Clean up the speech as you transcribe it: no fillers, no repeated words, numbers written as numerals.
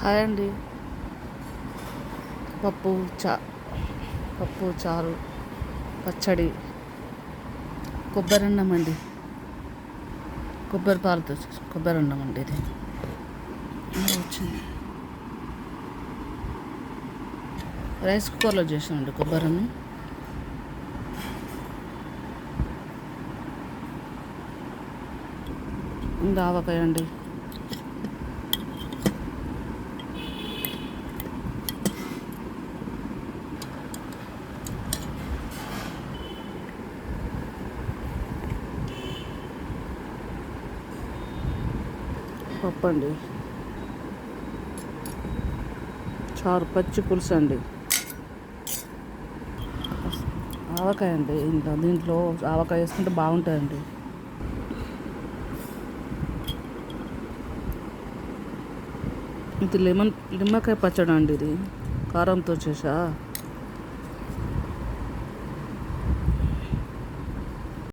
Hi అండి. పప్పు చా పప్పు చారు పచ్చడి కొబ్బరి అన్నం అండి. కొబ్బరి పాలతో కొబ్బరి అన్నం అండి. ఇది వచ్చింది రైస్ కుక్కర్లో చేసామండి కొబ్బరి అన్నం. ఇంకా ఆవకాయ అండి. పప్పు అండి. చారు పచ్చి పులుసు అండి. ఆవకాయ అండి. దీంట్లో ఆవకాయ వేసుకుంటే బాగుంటుందండి. ఇది నిమ్మకాయ పచ్చడి అండి. ఇది కారంతో చేసా.